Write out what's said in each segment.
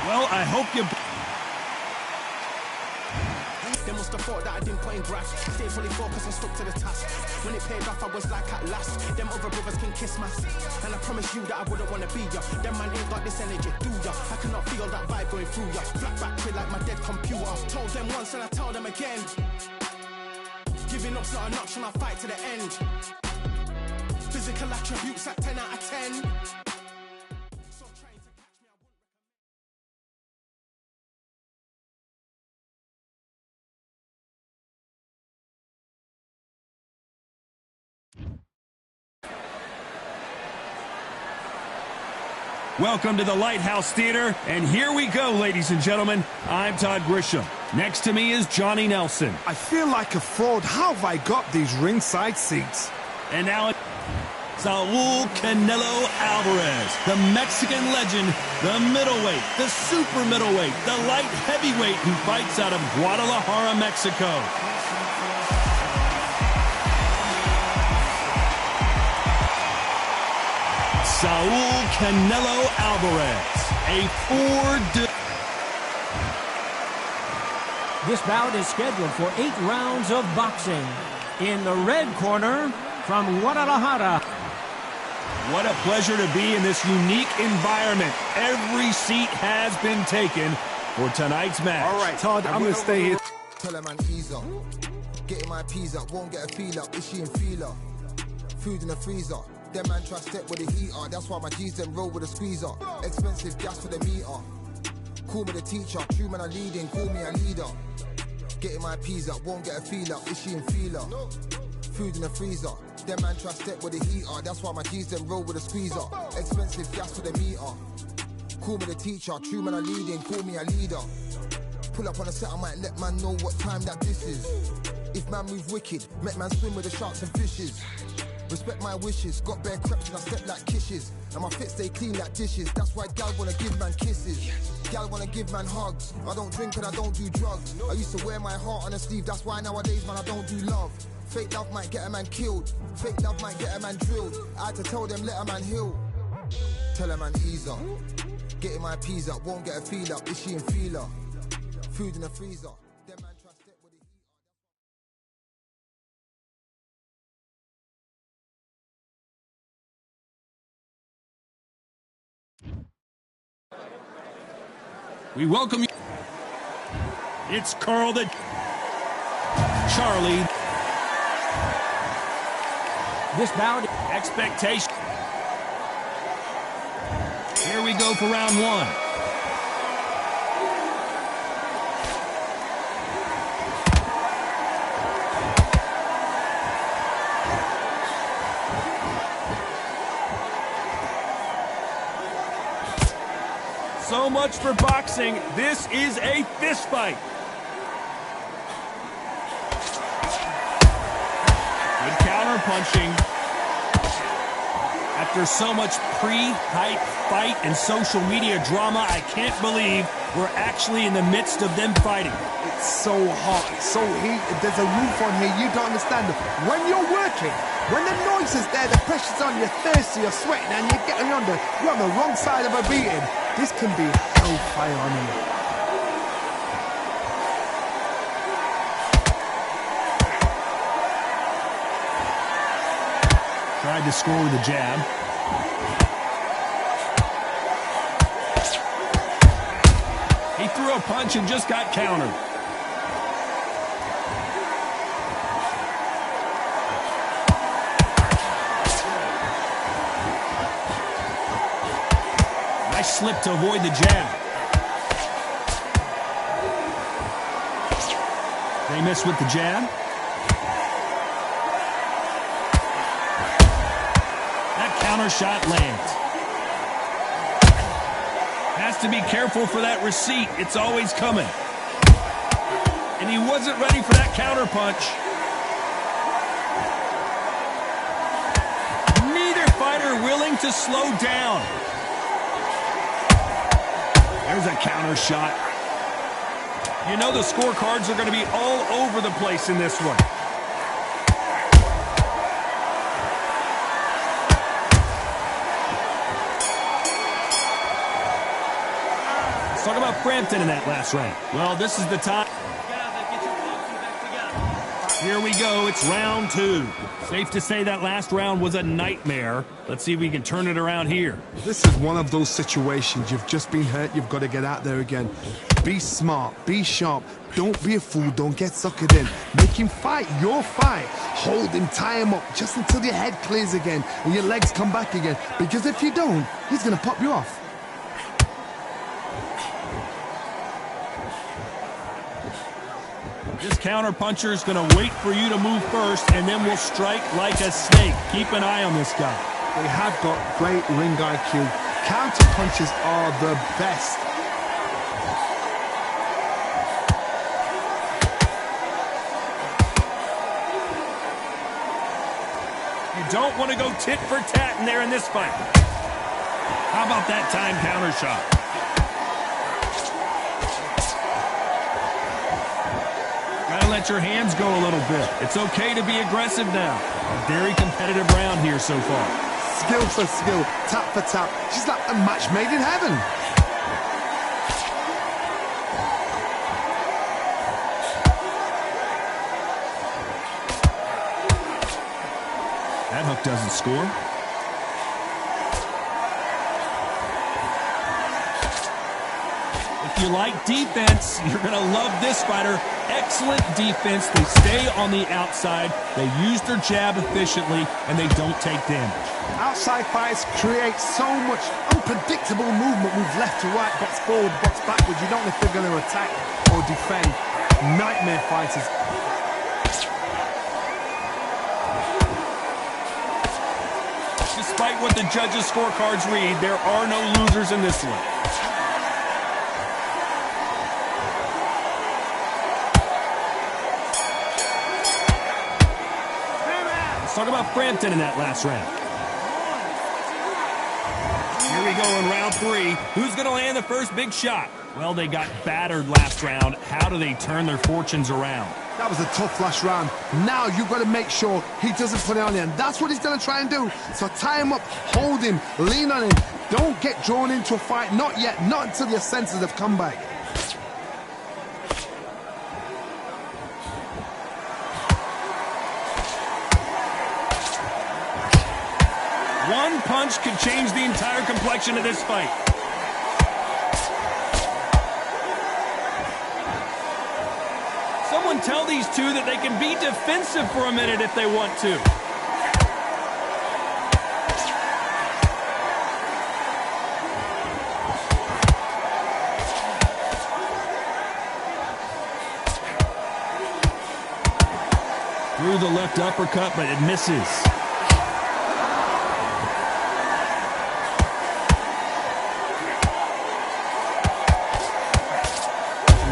Well, I hope you... They must have thought that I didn't put in graft. Stay fully focused and stuck to the task. When it paid off, I was like at last. Them other brothers can kiss my ass. And I promise you that I wouldn't want to be ya. Them man ain't got this energy, do ya? I cannot feel that vibe going through ya. Flat back kid like my dead computer. Told them once and I tell them again. Giving up's not an option, I'll fight to the end. Physical attributes at 10 out of 10. Welcome to the Lighthouse Theater, and here we go, ladies and gentlemen. I'm Todd Grisham. Next to me is Johnny Nelson. I feel like a fraud. How have I got these ringside seats? And now Saul Canelo Alvarez, the Mexican legend, the middleweight, the super middleweight, the light heavyweight who fights out of Guadalajara, Mexico. Saul Canelo Alvarez, a This bout is scheduled for 8 rounds of boxing. In the red corner, from Guadalajara. What a pleasure to be in this unique environment. Every seat has been taken for tonight's match. All right, Todd, I'm going to stay here. Tell her man ease up. Getting my peas up, won't get a feel up. Is she in feeler? Food in the freezer. Them man try step with the heater. That's why my G's them roll with a squeezer. Expensive gas for the meter. Call me the teacher. True man I leading, call me a leader. Getting my peas up, won't get a feel up. Is she in feeler? Food in the freezer. Them man try step with the heater. That's why my G's them roll with a squeezer. Expensive gas for the meter. Call me the teacher. True man I leading, call me a leader. Pull up on a set, I might let man know what time that this is. If man move wicked, make man swim with the sharks and fishes. Respect my wishes, got bare creps and I step like kisses. And my fit stay clean like dishes, that's why gal wanna give man kisses. Gal wanna give man hugs, I don't drink and I don't do drugs. I used to wear my heart on a sleeve, that's why nowadays man I don't do love. Fake love might get a man killed, fake love might get a man drilled. I had to tell them let a man heal. Tell a man ease up, getting my peas up, won't get a feel up, is she in feeler? Food in the freezer. Them man try step with the heat. We welcome you. It's Carl the Charlie. This bout, Expectation. Here we go for round 1. So much for boxing. This is a fist fight. Good counter punching. After so much pre-hype fight and social media drama, I can't believe we're actually in the midst of them fighting. It's so hot, so heated. There's a roof on here, you don't understand. When you're working, when the noise is there, the pressure's on, you're thirsty, you're sweating, and you're on the wrong side of a beating. This can be hellfire on you. Tried to score with a jab. He threw a punch and just got countered. Nice slip to avoid the jab. They miss with the jab. Counter shot lands. Has to be careful for that receipt. It's always coming. And he wasn't ready for that counter punch. Neither fighter willing to slow down. There's a counter shot. You know the scorecards are going to be all over the place in this one. Let's talk about Frampton in that last round. Well, this is the time. Here we go. It's round 2. Safe to say that last round was a nightmare. Let's see if we can turn it around here. This is one of those situations. You've just been hurt. You've got to get out there again. Be smart. Be sharp. Don't be a fool. Don't get suckered in. Make him fight your fight. Hold him. Tie him up just until your head clears again and your legs come back again. Because if you don't, he's going to pop you off. This counter-puncher is going to wait for you to move first, and then will strike like a snake. Keep an eye on this guy. They have got great ring IQ. Counter-punches are the best. You don't want to go tit for tat in there in this fight. How about that time counter shot? Gotta let your hands go a little bit. It's okay to be aggressive now. A very competitive round here so far. Skill for skill, tap for tap. She's like a match made in heaven. That hook doesn't score. If you like defense, you're going to love this fighter. Excellent defense. They stay on the outside. They use their jab efficiently, and they don't take damage. Outside fights create so much unpredictable movement. Move left to right, box forward, box backwards. You don't know if they're going to attack or defend. Nightmare fighters. Despite what the judges' scorecards read, there are no losers in this one. Let's talk about Frampton in that last round. Here we go in round 3. Who's going to land the first big shot? Well, they got battered last round. How do they turn their fortunes around? That was a tough last round. Now you've got to make sure he doesn't put it on you, and that's what he's going to try and do. So tie him up, hold him, lean on him. Don't get drawn into a fight. Not yet. Not until your senses have come back. One punch could change the entire complexion of this fight. Someone tell these two that they can be defensive for a minute if they want to. Threw the left uppercut, but it misses.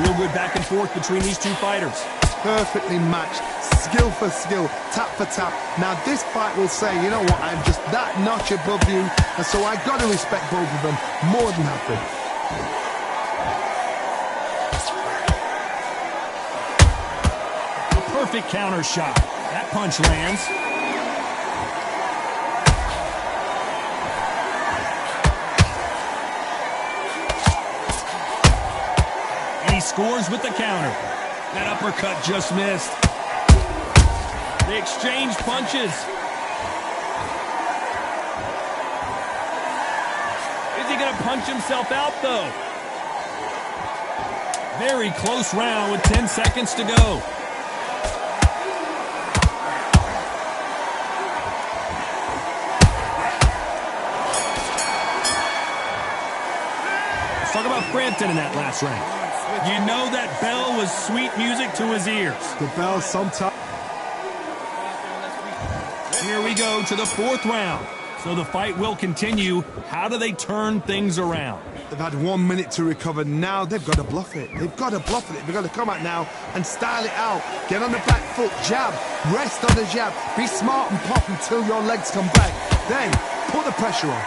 Real good back and forth between these two fighters. Perfectly matched, skill for skill, tap for tap. Now this fight will say, you know what, I'm just that notch above you, and so I got to respect both of them more than happy. A perfect counter shot. That punch lands. And he scores with the counter. That uppercut just missed. They exchange punches. Is he going to punch himself out, though? Very close round with 10 seconds to go. Let's talk about Frampton in that last round. You know that bell was sweet music to his ears. The bell sometimes. Here we go to the 4th round. So the fight will continue. How do they turn things around? They've had 1 minute to recover. Now they've got to bluff it. They've got to bluff it. They've got to come out now and style it out. Get on the back foot, jab, rest on the jab. Be smart and pop until your legs come back. Then put the pressure on.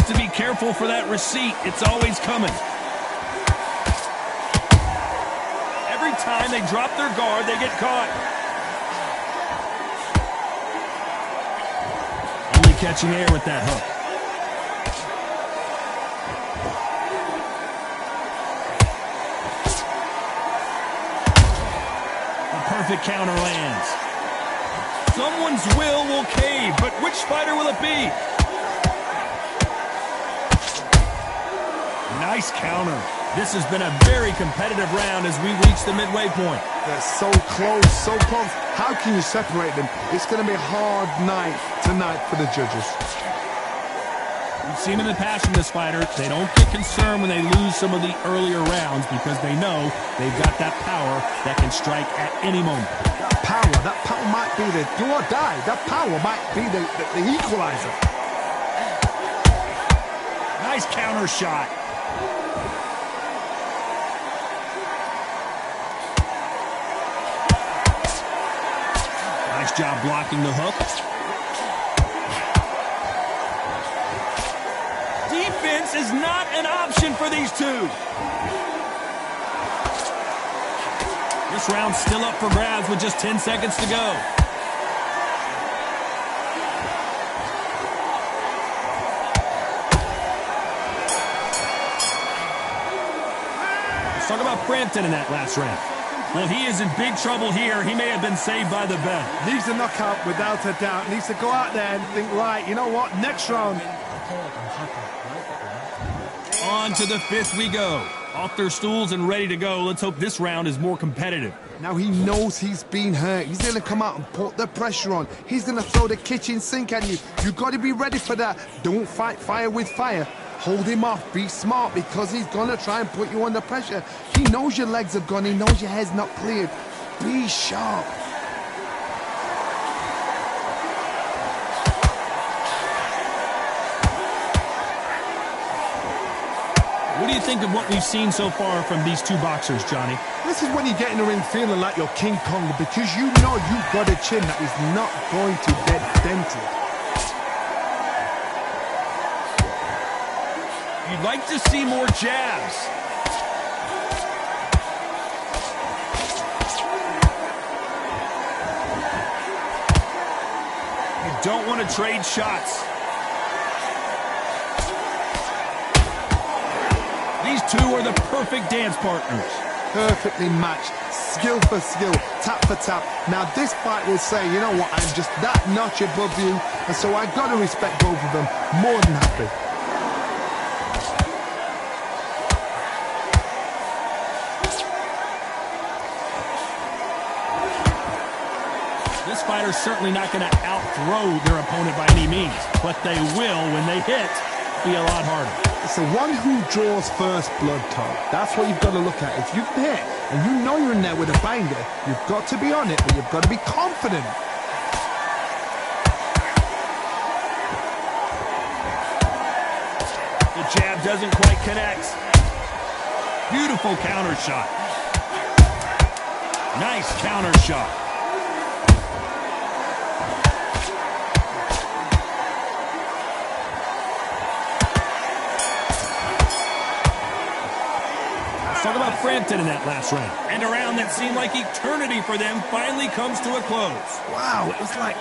To be careful for that receipt. It's always coming. Every time they drop their guard, they get caught. catching air with that hook. The perfect counter lands. Someone's will cave, but which fighter will it be? Nice counter. This has been a very competitive round as we reach the midway point. They're so close, so close. How can you separate them? It's going to be a hard night tonight for the judges. We've seen in the past from this fighter, they don't get concerned when they lose some of the earlier rounds because they know they've got that power that can strike at any moment. That power might be the do or die. That power might be the equalizer. Nice counter shot. Nice job blocking the hook. Defense is not an option for these two. This round's still up for grabs with just 10 seconds to go. Let's talk about Frampton in that last round. Well, he is in big trouble here. He may have been saved by the bell. Needs a knockout without a doubt. Needs to go out there and think, right, you know what, next round. On to the fifth we go. Off their stools and ready to go. Let's hope this round is more competitive. Now he knows he's been hurt. He's going to come out and put the pressure on. He's going to throw the kitchen sink at you. You've got to be ready for that. Don't fight fire with fire. Hold him off. Be smart because he's going to try and put you under pressure. He knows your legs are gone. He knows your head's not cleared. Be sharp. What do you think of what we've seen so far from these two boxers, Johnny? This is when you get in the ring feeling like you're King Kong because you know you've got a chin that is not going to get dented. You'd like to see more jabs. You don't want to trade shots. These two are the perfect dance partners. Perfectly matched, skill for skill, tap for tap. Now this fight will say, you know what, I'm just that notch above you, and so I've got to respect both of them more than happy. This fighter's certainly not going to out-throw their opponent by any means, but they will, when they hit, be a lot harder. It's the one who draws first blood, Tom. That's what you've got to look at. If you can hit, and you know you're in there with a banger, you've got to be on it, but you've got to be confident. The jab doesn't quite connect. Beautiful counter shot. Nice counter shot. Talk about Frampton in that last round. And a round that seemed like eternity for them finally comes to a close. Wow, it was like...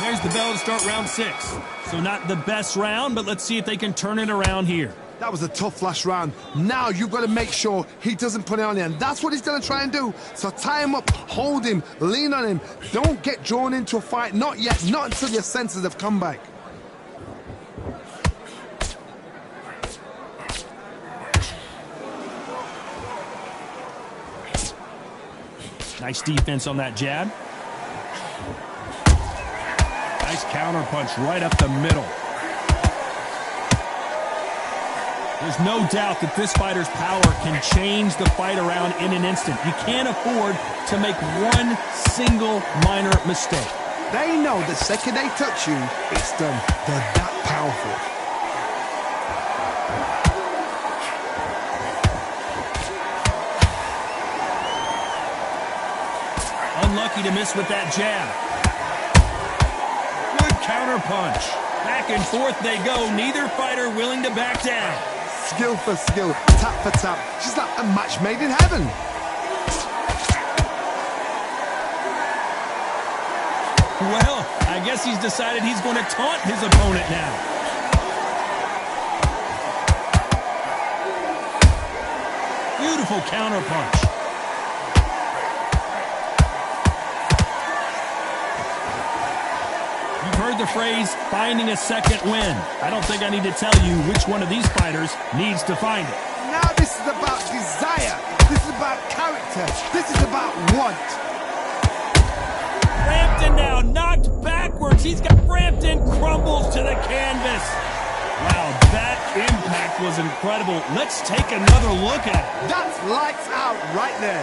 There's the bell to start round 6. So not the best round, but let's see if they can turn it around here. That was a tough last round. Now you've got to make sure he doesn't put it on you, and that's what he's going to try and do. So tie him up, hold him, lean on him. Don't get drawn into a fight. Not yet, not until your senses have come back. Nice defense on that jab. Nice counter punch right up the middle. There's no doubt that this fighter's power can change the fight around in an instant. You can't afford to make one single minor mistake. They know the second they touch you, it's done. They're that powerful. Unlucky to miss with that jab. Good counter punch. Back and forth they go. Neither fighter willing to back down. Skill for skill, tap for tap. Just like a match made in heaven. Well, I guess he's decided he's going to taunt his opponent now. Beautiful counterpunch. You've heard the phrase, finding a second win. I don't think I need to tell you which one of these fighters needs to find it. Now this is about desire. This is about character. This is about want. Frampton now knocked backwards. He's got Frampton crumbles to the canvas. Wow, that impact was incredible. Let's take another look at it. That's lights out right there.